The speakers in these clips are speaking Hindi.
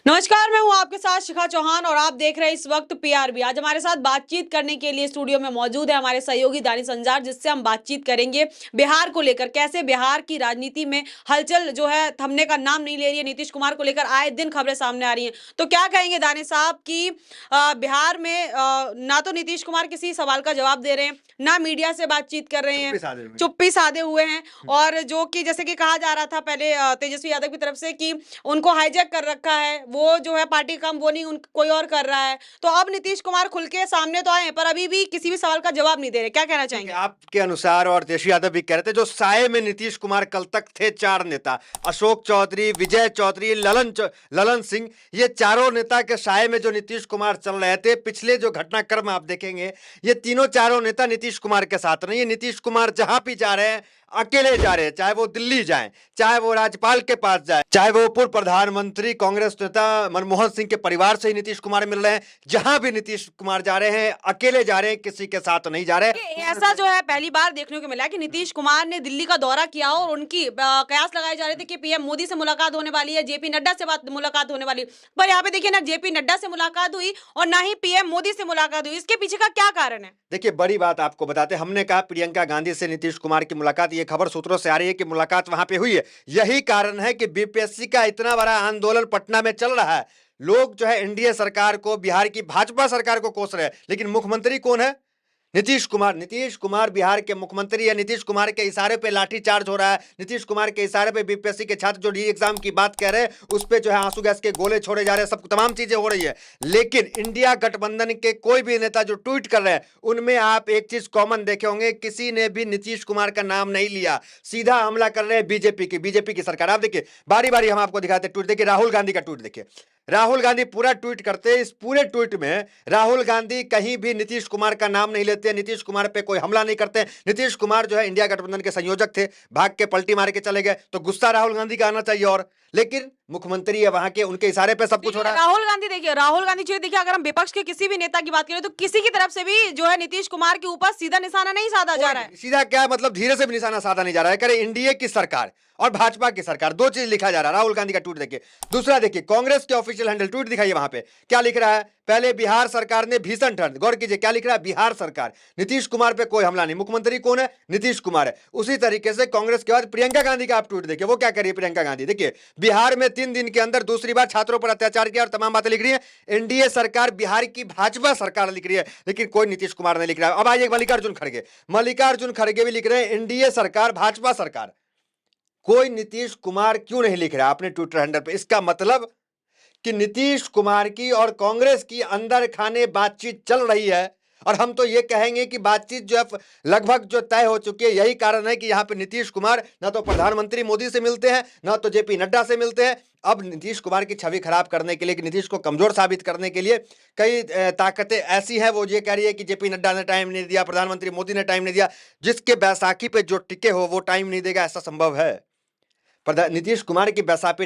नमस्कार, मैं हूँ आपके साथ शिखा चौहान और आप देख रहे हैं इस वक्त पीआरबी। आज हमारे साथ बातचीत करने के लिए स्टूडियो में मौजूद है हमारे सहयोगी दानिश अंजार, जिससे हम बातचीत करेंगे बिहार को लेकर। कैसे बिहार की राजनीति में हलचल जो है थमने का नाम नहीं ले रही है। नीतीश कुमार को लेकर आए दिन खबरें सामने आ रही हैं। तो क्या कहेंगे दानिश साहब कि बिहार में ना तो नीतीश कुमार किसी सवाल का जवाब दे रहे हैं, ना मीडिया से बातचीत कर रहे हैं, चुप्पी साधे हुए हैं। और जो कि जैसे कि कहा जा रहा था पहले तेजस्वी यादव की तरफ से कि उनको हाईजैक कर रखा है, वो जो है पार्टी का काम वो नहीं कोई और कर रहा है। तो अब नीतीश कुमार खुल के सामने तो आए हैं, पर अभी भी किसी भी सवाल का जवाब नहीं दे रहे। क्या कहना चाहेंगे? आपके अनुसार और तेजस्वी यादव भी कह रहे थे, जो साए में नीतीश कुमार कल तक थे, चार नेता अशोक चौधरी, विजय चौधरी, ललन सिंह, ये चारों नेता के साए में जो नीतीश कुमार चल रहे थे, पिछले जो घटनाक्रम आप देखेंगे, ये तीनों चारों नेता नीतीश कुमार के साथ नहीं है। नीतीश कुमार जहां भी जा रहे हैं अकेले जा रहे हैं, चाहे वो दिल्ली जाएं, चाहे वो राज्यपाल के पास जाए, चाहे वो पूर्व प्रधानमंत्री कांग्रेस नेता मनमोहन सिंह के परिवार से ही नीतीश कुमार मिल रहे हैं। जहां भी नीतीश कुमार जा रहे हैं अकेले जा रहे हैं, किसी के साथ नहीं जा रहे हैं। ऐसा जो है पहली बार देखने को मिला कि नीतीश कुमार ने दिल्ली का दौरा किया और उनकी कयास लगाए जा रहे थे कि पीएम मोदी से मुलाकात होने वाली है, जेपी नड्डा से मुलाकात होने वाली है। पर यहाँ पे देखिए, ना जेपी नड्डा से मुलाकात हुई और ना ही पीएम मोदी से मुलाकात हुई। इसके पीछे का क्या कारण है? देखिए, बड़ी बात आपको बताते, हमने कहा प्रियंका गांधी से नीतीश कुमार की मुलाकात, ये खबर सूत्रों से आ रही है कि मुलाकात वहां पे हुई है। यही कारण है कि बीपीएससी का इतना बड़ा आंदोलन पटना में चल रहा है। लोग जो है एनडीए सरकार को, बिहार की भाजपा सरकार को कोस रहे हैं, लेकिन मुख्यमंत्री कौन है? नीतीश कुमार। नीतीश कुमार बिहार के मुख्यमंत्री है। नीतीश कुमार के इशारे पे लाठीचार्ज हो रहा है। नीतीश कुमार के इशारे पे बीपीएससी के छात्र जो री एग्जाम की बात कह रहे हैं, उस पे जो है आंसू गैस के गोले छोड़े जा रहे हैं, सब तमाम चीजें हो रही है। लेकिन इंडिया गठबंधन के कोई भी नेता जो ट्वीट कर रहे हैं, उनमें आप एक चीज कॉमन देखे होंगे, किसी ने भी नीतीश कुमार का नाम नहीं लिया, सीधा हमला कर रहे हैं बीजेपी की सरकार। आप देखिए, बारी बारी हम आपको दिखाते ट्वीट। देखिए, राहुल गांधी का ट्वीट देखिए। राहुल गांधी पूरा ट्वीट करते, इस पूरे ट्वीट में राहुल गांधी कहीं भी नीतीश कुमार का नाम नहीं लेते, नीतीश कुमार पे कोई हमला नहीं करते। नीतीश कुमार जो है इंडिया गठबंधन के संयोजक थे, भाग के पलटी मार के चले गए, तो गुस्सा राहुल गांधी का आना चाहिए। और लेकिन मुख्यमंत्री है वहां के, उनके इशारे पे सब कुछ हो रहा है। राहुल गांधी देखिए, राहुल गांधी जी देखिए, अगर हम विपक्ष के किसी भी नेता की बात करें तो किसी की तरफ से भी जो है नीतीश कुमार के ऊपर सीधा निशाना नहीं साधा जा रहा है। सीधा क्या मतलब, धीरे से भी निशाना साधा नहीं जा रहा है। करे एनडीए की सरकार और भाजपा की सरकार, दो चीज लिखा जा रहा है। राहुल गांधी का ट्वीट देखिए। दूसरा देखिए, कांग्रेस के ऑफिशियल हैंडल ट्वीट दिखाइए, वहां पे क्या लिख रहा है? पहले बिहार सरकार ने भीषण ठंड, गौर कीजिए क्या लिख रहा है, बिहार सरकार, नीतीश कुमार पे कोई हमला नहीं, मुख्यमंत्री कौन है? नीतीश कुमार है। उसी तरीके से कांग्रेस के बाद प्रियंका गांधी का आप ट्वीट देखिए, वो क्या करिए प्रियंका गांधी, देखिए, बिहार में 3 दिन के अंदर दूसरी बार छात्रों पर अत्याचार किया और तमाम बातें लिख रही है। एनडीए सरकार बिहार की भाजपा सरकार लिख रही है, लेकिन कोई नीतीश कुमार नहीं लिख रहा है। अब आइए मल्लिकार्जुन खड़गे, मल्लिकार्जुन खड़गे भी लिख रहे हैं एनडीए सरकार, भाजपा सरकार। कोई नीतीश कुमार क्यों नहीं लिख रहा अपने ट्विटर हैंडल पे? इसका मतलब कि नीतीश कुमार की और कांग्रेस की अंदर खाने बातचीत चल रही है। और हम तो ये कहेंगे कि बातचीत जो है लगभग जो तय हो चुकी है। यही कारण है कि यहाँ पे नीतीश कुमार ना तो प्रधानमंत्री मोदी से मिलते हैं, ना तो जेपी नड्डा से मिलते हैं। अब नीतीश कुमार की छवि खराब करने के लिए, कि नीतीश को कमजोर साबित करने के लिए, कई ताकतें ऐसी हैं। वो ये कह रही है कि जेपी नड्डा ने टाइम नहीं दिया, प्रधानमंत्री मोदी ने टाइम नहीं दिया। जिसके बैसाखी पे जो टिके हो वो टाइम नहीं देगा, ऐसा संभव है? नीतीश कुमार की बैसाखी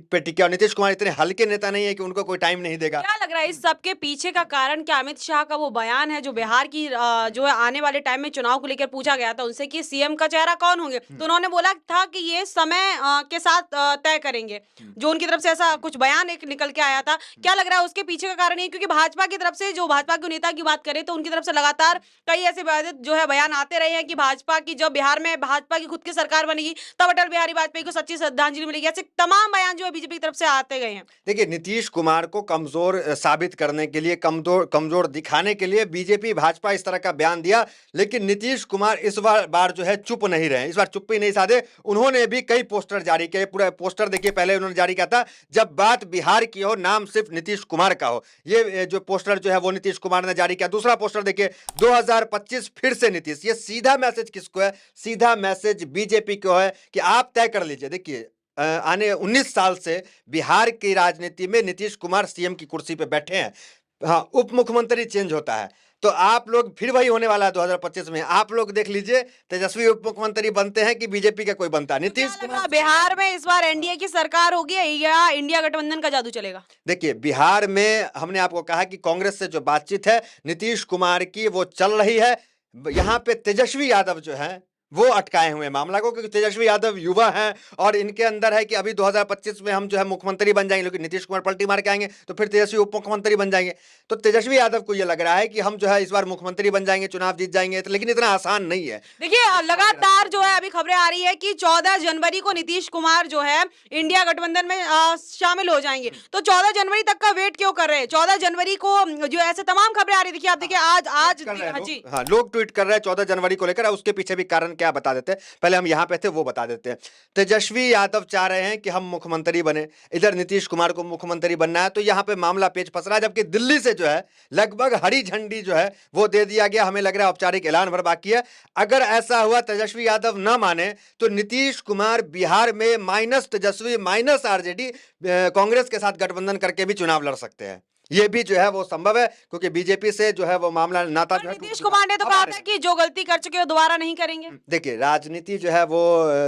पे टिके, और नीतीश कुमार इतने हल्के नेता नहीं है कि उनको कोई टाइम नहीं देगा। क्या लग रहा है इस सब के पीछे का कारण? क्या अमित शाह का वो बयान है जो बिहार की जो है आने वाले टाइम में चुनाव को लेकर पूछा गया था उनसे कि सीएम का चेहरा कौन होंगे, तो उन्होंने बोला था कि ये समय के साथ तय करेंगे। जो उनकी तरफ से ऐसा कुछ बयान एक निकल के आया था। क्या लग रहा है उसके पीछे का कारण ये? क्योंकि भाजपा की तरफ से, जो भाजपा के नेता की बात करें तो उनकी तरफ से लगातार कई ऐसे जो है बयान आते रहे हैं कि भाजपा की, जब बिहार में भाजपा की खुद की सरकार बनेगी तब अटल बिहारी वाजपेयी को सच्ची श्रद्धांजलि मिलेगी। ऐसे तमाम बयान जो है बीजेपी की तरफ से आते गए हैं। देखिए, नीतीश कुमार को कमजोर साबित करने के लिए, कमजोर कमजोर दिखाने के लिए बीजेपी भाजपा इस तरह का बयान दिया। लेकिन नीतीश कुमार इस बार जो है चुप नहीं रहे, इस बार चुप्पी नहीं साधे। उन्होंने भी कई पोस्टर जारी किए। पूरा पोस्टर देखिए, पहले उन्होंने जारी किया था, जब बात बिहार की हो नाम सिर्फ नीतीश कुमार का हो। ये जो पोस्टर जो है वो नीतीश कुमार ने जारी किया। दूसरा पोस्टर देखिए, 2025 फिर से नीतीश। ये सीधा मैसेज किसको है? सीधा मैसेज बीजेपी को है कि आप तय कर लीजिए। देखिए, आने 19 साल से बिहार की राजनीति में नीतीश कुमार सीएम की कुर्सी पे बैठे हैं। हाँ, उप मुख्यमंत्री चेंज होता है तो आप लोग फिर वही होने वाला है 2025 में। आप लोग देख लीजिए, तेजस्वी उप मुख्यमंत्री बनते हैं कि बीजेपी का कोई बनता है। नीतीश कुमार, बिहार में इस बार एनडीए की सरकार होगी या इंडिया गठबंधन का जादू चलेगा? देखिए, बिहार में हमने आपको कहा कि कांग्रेस से जो बातचीत है नीतीश कुमार की, वो चल रही है। यहाँ पे तेजस्वी यादव जो है वो अटकाए हुए हैं मामला को, क्योंकि तेजस्वी यादव युवा हैं और इनके अंदर है कि अभी 2025 में हम जो है मुख्यमंत्री बन जाएंगे, लेकिन नीतीश कुमार पलटी मार के आएंगे तो फिर तेजस्वी उप मुख्यमंत्री बन जाएंगे। तो तेजस्वी यादव को ये लग रहा है कि हम जो है इस बार मुख्यमंत्री बन जाएंगे, चुनाव जीत जाएंगे, लेकिन इतना आसान नहीं है। देखिए लगातार जो है अभी खबरें आ रही है कि 14 जनवरी को नीतीश कुमार जो है इंडिया गठबंधन में शामिल हो जाएंगे। तो 14 जनवरी तक का वेट क्यों कर रहे हैं? 14 जनवरी को जो ऐसे तमाम खबरें आ रही, देखिए आप देखिए आज आज कर रहे हैं हाँ लोग। जी हाँ, लोग ट्वीट कर रहे हैं 14 जनवरी को लेकर। उसके पीछे भी कारण क्या बता देते हैं, पहले हम यहाँ पे थे वो बता देते हैं। तेजस्वी यादव चाह रहे हैं कि हम मुख्यमंत्री बने, इधर नीतीश कुमार को मुख्यमंत्री बनना है, तो यहाँ पे मामला पेच फंस रहा है। जबकि दिल्ली से जो है लगभग हरी झंडी जो है वो दे दिया गया, हमें लग रहा है औपचारिक ऐलान भर बाकी है। अगर ऐसा हुआ तेजस्वी यादव ना माने तो नीतीश कुमार बिहार में माइनस तेजस्वी माइनस आरजेडी कांग्रेस के साथ गठबंधन करके भी चुनाव लड़ सकते हैं। ये भी जो है वो संभव है, क्योंकि बीजेपी से जो है वो मामला नाता और जो है नीतीश कुमार ने तो कहा था कि जो गलती कर चुके हो दोबारा नहीं करेंगे। देखिए, राजनीति जो है वो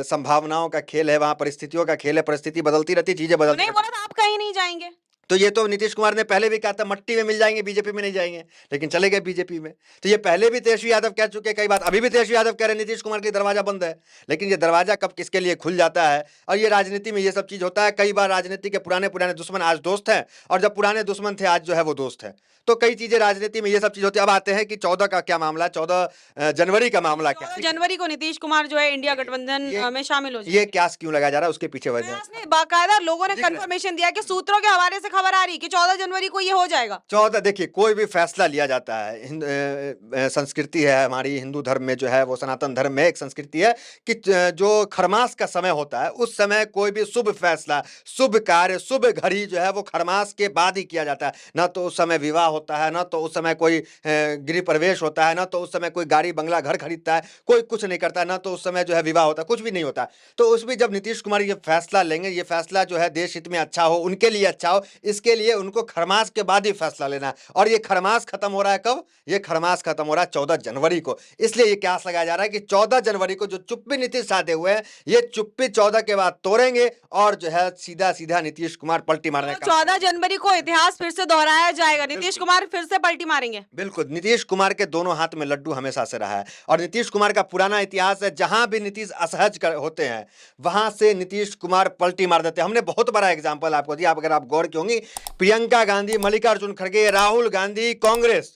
संभावनाओं का खेल है, वहां परिस्थितियों का खेल है, परिस्थिति बदलती रहती, चीजें बदलती नहीं रहती। बोला था आप कहीं नहीं जाएंगे। तो ये तो नीतीश कुमार ने पहले भी कहा था, मट्टी में मिल जाएंगे, बीजेपी में नहीं जाएंगे, लेकिन चले गए बीजेपी में। तो ये पहले भी तेजस्वी यादव कह चुके हैं कई बात, अभी भी तेजस्वी यादव कह रहे हैं नीतीश कुमार के लिए दरवाजा बंद है। लेकिन ये दरवाजा कब किसके लिए खुल जाता है, और ये राजनीति में ये सब चीज होता है। कई बार राजनीति के पुराने पुराने दुश्मन आज दोस्त हैं, और जब पुराने दुश्मन थे आज जो है वो दोस्त है। तो कई चीजें राजनीति में ये सब चीज होती है। अब आते हैं कि 14 का क्या मामला, 14 जनवरी का मामला क्या 14 जनवरी को नीतीश कुमार जो है इंडिया गठबंधन में शामिल हो जाएंगे। ये क्यास क्यों लगाया जा रहा है, उसके पीछे वजह प्रयास ने बाकायदा लोगों ने कंफर्मेशन दिया कि सूत्रों के हवाले से खबर आ रही कि 14 जनवरी को ये हो जाएगा। 14, देखिए कोई भी फैसला लिया जाता है, संस्कृति है हमारी हिंदू धर्म में जो है वो, सनातन धर्म में एक संस्कृति है कि जो खरमास का समय होता है उस समय कोई भी शुभ फैसला, शुभ कार्य, शुभ घड़ी जो है वो खरमास के बाद ही किया जाता है। ना तो उस समय विवाह होता है, ना तो उस समय कोई गृह प्रवेश होता है, ना तो उस समय कोई गाड़ी बंगला घर खरीदता है, कोई कुछ नहीं करता है, ना तो उस समय जो है विवाह होता है, कुछ भी नहीं होता। तो उसमें जब नीतीश कुमार ये फैसला लेंगे, ये फैसला जो है देश हित में अच्छा हो, उनके लिए अच्छा हो, इसके लिए उनको खरमास के बाद ही फैसला लेना है। और ये खरमास खत्म हो रहा है कब? ये खरमास खत्म हो रहा है 14 जनवरी को। इसलिए ये क्यास लगाया जा रहा है कि 14 जनवरी को जो चुप्पी नीतीश साधे हुए हैं, ये चुप्पी 14 के बाद तोड़ेंगे और जो है सीधा सीधा नीतीश कुमार पलटी मारने का। 14 जनवरी को इतिहास फिर से दोहराया जाएगा, नीतीश कुमार फिर से पलटी मारेंगे। बिल्कुल, नीतीश कुमार के दोनों हाथ में लड्डू हमेशा से रहा है, और नीतीश कुमार का पुराना इतिहास है, जहां भी नीतीश असहज होते हैं वहां से नीतीश कुमार पलटी मार देते हैं। हमने बहुत बड़ा एग्जांपल आपको दिया, अगर आप गौर की होंगी, प्रियंका गांधी, मल्लिकार्जुन खड़गे, राहुल गांधी, कांग्रेस,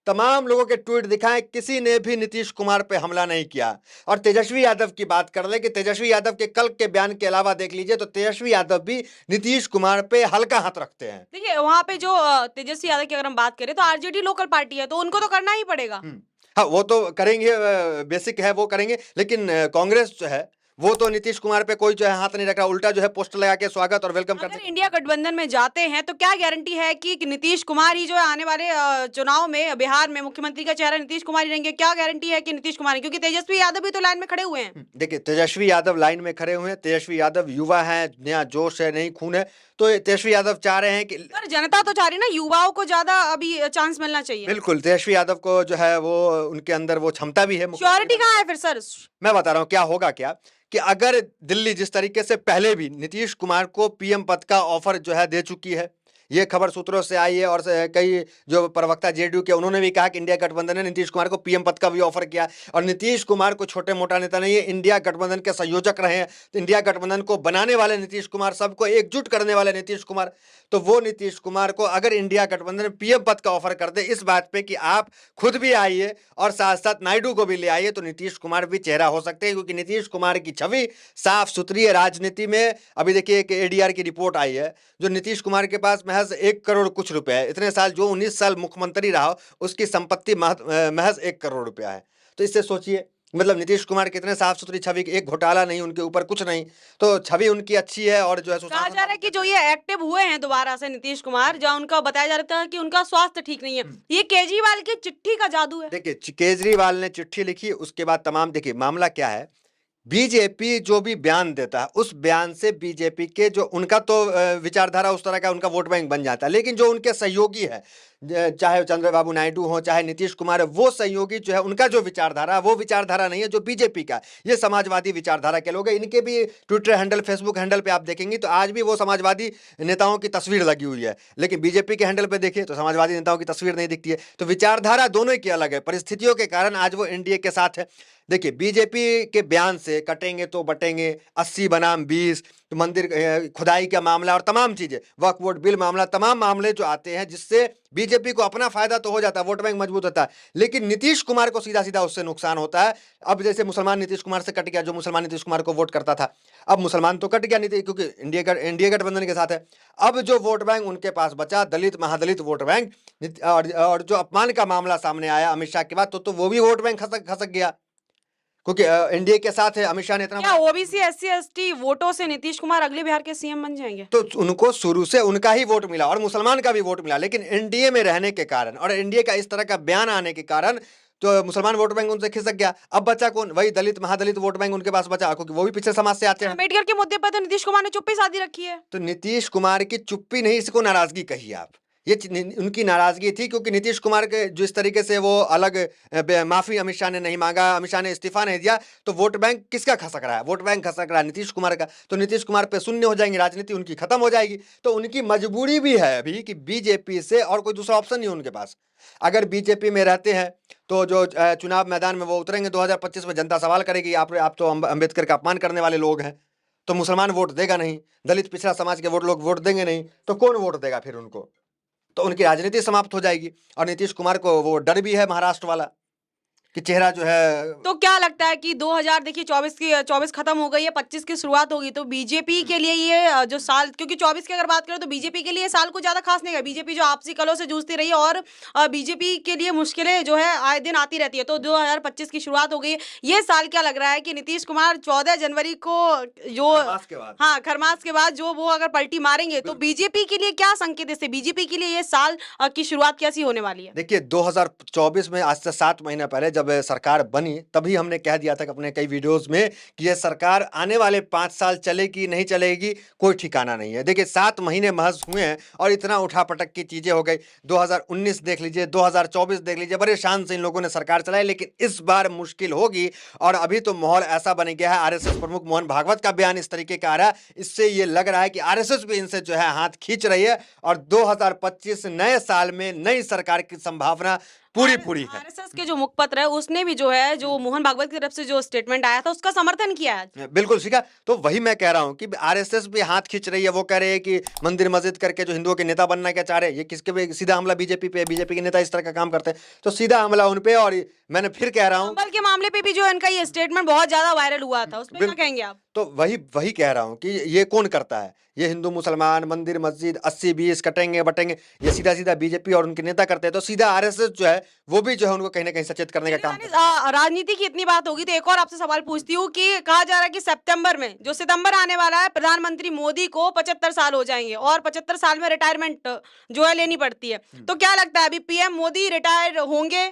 तमाम लोगों के ट्वीट दिखाएं, किसी ने भी नीतीश कुमार पे हमला नहीं किया। और तेजस्वी यादव की बात कर ले कि तेजस्वी यादव के कल के बयान के अलावा देख लीजिए तो तेजस्वी यादव भी नीतीश कुमार पे हल्का हाथ रखते हैं। देखिए वहां पे जो तेजस्वी यादव की अगर हम बात करें तो आरजेडी लोकल पार्टी है, तो उनको तो करना ही पड़ेगा। हाँ, वो तो करेंगे, बेसिक है वो करेंगे, लेकिन कांग्रेस जो है वो तो नीतीश कुमार पे कोई जो है हाथ नहीं रख रहा, उल्टा जो है पोस्टर लगा के स्वागत और वेलकम अगर करते। इंडिया गठबंधन में जाते हैं तो क्या गारंटी है कि नीतीश कुमार ही जो है आने वाले चुनाव में बिहार में मुख्यमंत्री का चेहरा नीतीश कुमार ही रहेंगे? क्या गारंटी है कि नीतीश कुमार ही, क्योंकि तेजस्वी यादव भी तो लाइन में खड़े हुए हैं। देखिए, तेजस्वी यादव लाइन में खड़े हुए हैं, तेजस्वी यादव युवा हैं, नया जोश है, नई खून है, तो तेजस्वी यादव चाह रहे हैं कि पर जनता तो चाह रही है ना युवाओं को ज्यादा अभी चांस मिलना चाहिए। बिल्कुल तेजस्वी यादव को जो है वो उनके अंदर वो क्षमता भी है। श्योरिटी कहाँ है फिर सर? मैं बता रहा हूँ क्या होगा, क्या कि अगर दिल्ली जिस तरीके से पहले भी नीतीश कुमार को पीएम पद का ऑफर जो है दे चुकी है, ये खबर सूत्रों से आई है, और कई जो प्रवक्ता जेडीयू के उन्होंने भी कहा कि इंडिया गठबंधन ने नीतीश कुमार को पीएम पद का भी ऑफर किया। और नीतीश कुमार को छोटे मोटा नेता नहीं है, इंडिया गठबंधन के संयोजक रहे हैं, तो इंडिया गठबंधन को बनाने वाले नीतीश कुमार, सबको एकजुट करने वाले नीतीश कुमार, तो वो नीतीश कुमार को अगर इंडिया गठबंधन पीएम पद का ऑफर कर दे इस बात पे कि आप खुद भी आइए और साथ साथ नायडू को भी ले आइए, तो नीतीश कुमार भी चेहरा हो सकते हैं, क्योंकि नीतीश कुमार की छवि साफ सुथरी है राजनीति में। अभी देखिए एक एडीआर की रिपोर्ट आई है, जो नीतीश कुमार के पास महज 1 करोड़ कुछ रुपए है, इतने साल जो 19 साल मुख्यमंत्री रहा उसकी संपत्ति महज 1 करोड़ रुपया है। तो इससे सोचिए, मतलब नीतीश कुमार कितने साफ सुथरी छवि, एक घोटाला नहीं उनके ऊपर, कुछ नहीं, तो छवि उनकी अच्छी है। और जो है कहा जा रहा है कि जो ये एक्टिव हुए हैं दोबारा से नीतीश कुमार, जहाँ उनका बताया जा रहा था कि उनका स्वास्थ्य ठीक नहीं है, ये केजरीवाल की चिट्ठी का जादू है। देखिए, केजरीवाल ने चिट्ठी लिखी, उसके बाद तमाम, देखिए मामला क्या है, बीजेपी जो भी बयान देता है उस बयान से बीजेपी के जो उनका तो विचारधारा उस तरह का उनका वोट बैंक बन जाता है, लेकिन जो उनके सहयोगी है, चाहे चंद्रबाबू नायडू हो चाहे नीतीश कुमार है, वो सहयोगी जो है उनका जो विचारधारा, वो विचारधारा नहीं है जो बीजेपी का, ये समाजवादी विचारधारा के लोग हैं। इनके भी ट्विटर हैंडल, फेसबुक हैंडल पे आप देखेंगे तो आज भी वो समाजवादी नेताओं की तस्वीर लगी हुई है, लेकिन बीजेपी के हैंडल पे देखिए तो समाजवादी नेताओं की तस्वीर नहीं दिखती है। तो विचारधारा दोनों की अलग है, परिस्थितियों के कारण आज वो एनडीए के साथ है। देखिए बीजेपी के बयान से कटेंगे तो बटेंगे, 80 बनाम 20, तो मंदिर खुदाई का मामला और तमाम चीजें, वक्फ बोर्ड बिल मामला, तमाम मामले जो आते हैं जिससे बीजेपी को अपना फायदा तो हो जाता है, वोट बैंक मजबूत होता है, लेकिन नीतीश कुमार को सीधा सीधा उससे नुकसान होता है। अब जैसे मुसलमान नीतीश कुमार से कट गया, जो मुसलमान नीतीश कुमार को वोट करता था, अब मुसलमान तो कट गया नीतीश, क्योंकि इंडिया गठबंधन के साथ है। अब जो वोट बैंक उनके पास बचा, दलित महादलित वोट बैंक, और जो अपमान का मामला सामने आया अमित शाह के बाद, तो वो भी वोट बैंक खसक खसक गया, क्योंकि एनडीए के साथ है, अमित शाह ने इतना क्या ओबीसी एससी एसटी वोटों से नीतीश कुमार अगले बिहार के सीएम बन जाएंगे? तो उनको शुरू से उनका ही वोट मिला और मुसलमान का भी वोट मिला, लेकिन एनडीए में रहने के कारण और एनडीए का इस तरह का बयान आने के कारण तो मुसलमान वोट बैंक उनसे खिसक गया। अब बचा कौन? वही दलित महादलित वोट बैंक उनके पास बचा, क्योंकि वो भी पिछले समाज से आते हैं। अम्बेडकर के मुद्दे पर तो नीतीश कुमार ने चुप्पी साधी रखी है। तो नीतीश कुमार की चुप्पी नहीं, इसको नाराजगी कहिए आप, ये उनकी नाराजगी थी, क्योंकि नीतीश कुमार के जो इस तरीके से वो अलग माफी अमित शाह ने नहीं मांगा, अमित शाह ने इस्तीफा नहीं दिया, तो वोट बैंक किसका खसक रहा है? वोट बैंक खसक रहा है नीतीश कुमार का। तो नीतीश कुमार पे शून्य हो जाएंगे, राजनीति उनकी खत्म हो जाएगी। तो उनकी मजबूरी भी है अभी कि बीजेपी से और कोई दूसरा ऑप्शन नहीं है उनके पास। अगर बीजेपी में रहते हैं तो जो चुनाव मैदान में वो उतरेंगे 2025 में, जनता सवाल करेगी आप तो अम्बेडकर का अपमान करने वाले लोग हैं। तो मुसलमान वोट देगा नहीं, दलित पिछड़ा समाज के लोग वोट देंगे नहीं, तो कौन वोट देगा फिर उनको? तो उनकी राजनीति समाप्त हो जाएगी। और नीतीश कुमार को वो डर भी है महाराष्ट्र वाला कि चेहरा जो है। तो क्या लगता है कि 2000 देखिए 24 खत्म हो गई है, 25 की शुरुआत होगी, तो बीजेपी के लिए ये जो साल, क्योंकि 24 की अगर बात करें तो बीजेपी के लिए साल को ज्यादा खास नहीं है। बीजेपी जो आपसी कलों से जूझती रही है और बीजेपी के लिए मुश्किलें जो है आए दिन आती रहती है। तो 2025 की शुरुआत हो गई है, ये साल क्या लग रहा है कि नीतीश कुमार 14 जनवरी को जो खरमास के बाद हाँ खरमास के बाद जो वो अगर पलटी मारेंगे तो बीजेपी के लिए क्या संकेत, इससे बीजेपी के लिए ये साल की शुरुआत कैसी होने वाली है? देखिए 2024 में आज से 7 महीने पहले जब सरकार बनी, तभी हमने कह दिया था अपने कई वीडियोस में कि ये सरकार आने वाले 5 साल चलेगी नहीं चलेगी कोई ठिकाना नहीं है। देखिए 7 महीने महज हुए हैं और इतना उठापटक की चीजें हो गई। 2019 देख लीजिए, 2024 देख लीजिए, बड़े शान से इन लोगों ने सरकार चलाई, लेकिन इस बार मुश्किल होगी। और अभी तो माहौल ऐसा बन गया है, आरएसएस प्रमुख मोहन भागवत का बयान इस तरीके का आ रहा है, इससे ये लग रहा है कि आरएसएस भी इनसे जो है हाथ खींच रही है और 2025 नए साल में नई सरकार की संभावना पूरी है। आरएसएस के जो मुखपत्र है उसने भी जो है, जो मोहन भागवत की तरफ से जो स्टेटमेंट आया था उसका समर्थन किया है। बिल्कुल सीखा। तो वही मैं कह रहा हूं कि आरएसएस भी हाथ खींच रही है। वो कह रहे हैं कि मंदिर मस्जिद करके जो हिंदुओं के नेता बनना क्या चाह रहे हैं, ये किसके पे सीधा हमला बीजेपी पे है। बीजेपी के नेता इस तरह का काम करते हैं तो सीधा हमला उन पे। और मैंने फिर कह रहा हूं, संभल के मामले पे भी जो इनका ये स्टेटमेंट बहुत ज्यादा वायरल हुआ था, उस पर क्या कहेंगे आप? तो वही कह रहा हूं कि ये कौन करता है? ये हिंदू मुसलमान मंदिर मस्जिद 80-20 कटेंगे बटेंगे, ये सीधा सीधा बीजेपी और उनके नेता करते हैं। तो सीधा आरएसएस जो है वो भी जो है उनको कहीं ना कहीं सचेत करने का काम करता है। राजनीति की इतनी बात होगी तो एक और आपसे सवाल पूछती हूँ कि कहा जा रहा है कि सितंबर में, जो सितंबर आने वाला है, प्रधानमंत्री मोदी को 75 साल हो जाएंगे और 75 साल में रिटायरमेंट जो है लेनी पड़ती है। तो क्या लगता है अभी पीएम मोदी रिटायर होंगे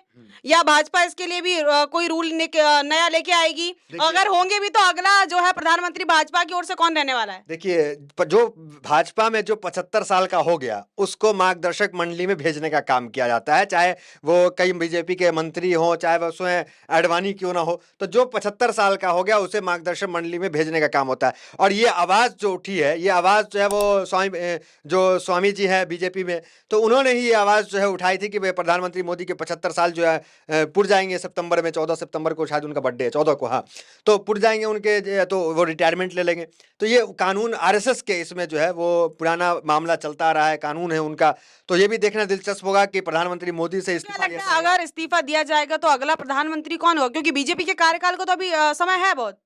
या भाजपा इसके लिए भी कोई रूल नया लेके आएगी? अगर होंगे भी तो अगला जो है प्रधानमंत्री भाजपा की ओर से कौन रहने वाला है? देखिए जो भाजपा में जो 75 साल का हो गया उसको मार्गदर्शक मंडली में भेजने का काम किया जाता है, चाहे वो कई बीजेपी के मंत्री हो, चाहे वो उसमें अडवाणी क्यों ना हो। तो जो 75 साल का हो गया उसे मार्गदर्शक मंडली में भेजने का काम होता है। और ये आवाज जो उठी है, ये आवाज जो है वो स्वामी जी है बीजेपी में, तो उन्होंने ही ये आवाज जो है उठाई थी कि प्रधानमंत्री मोदी के 75 साल जो है पुर जाएंगे सितंबर में। 14 सितंबर को शायद उनका बर्थडे है, 14 को, हाँ, तो पुर जाएंगे उनके, तो वो रिटायरमेंट ले लेंगे। तो ये कानून आरएसएस के इसमें जो है वो पुराना मामला चलता आ रहा है, कानून है उनका। तो ये भी देखना दिलचस्प होगा कि प्रधानमंत्री मोदी से क्या लगता है अगर इस्तीफा दिया जाएगा तो अगला प्रधानमंत्री कौन होगा? क्योंकि बीजेपी के कार्यकाल को तो अभी समय है बहुत।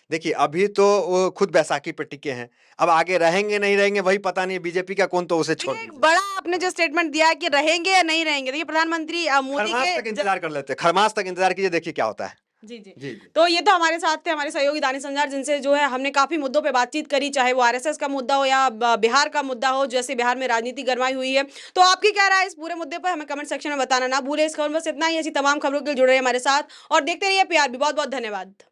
देखिए अभी तो वो खुद बैसाखी पे टिके हैं, अब आगे रहेंगे नहीं रहेंगे वही पता नहीं। बीजेपी का कौन तो उसे छोड़ एक बड़ा आपने जो स्टेटमेंट दिया है कि रहेंगे या नहीं रहेंगे, देखिए प्रधानमंत्री मोदी खरमास तक इंतजार कर लेते हैं, खरमास तक इंतजार कीजिए, देखिए क्या होता है। जी जी जी। तो ये तो हमारे साथ थे हमारे सहयोगी दानिश संजार, जिनसे जो है हमने काफी मुद्दों पे बातचीत करी, चाहे वो आरएसएस का मुद्दा हो या बिहार का मुद्दा हो, जैसे बिहार में राजनीति गरमाई हुई है। तो आपकी क्या राय है इस पूरे मुद्दे पर, हमें कमेंट सेक्शन में बताना ना भूले। इस खबर में बस इतना ही, ऐसी तमाम खबरों के लिए जुड़े रहिए हमारे साथ और देखते रहिए पीआरबी। बहुत बहुत धन्यवाद।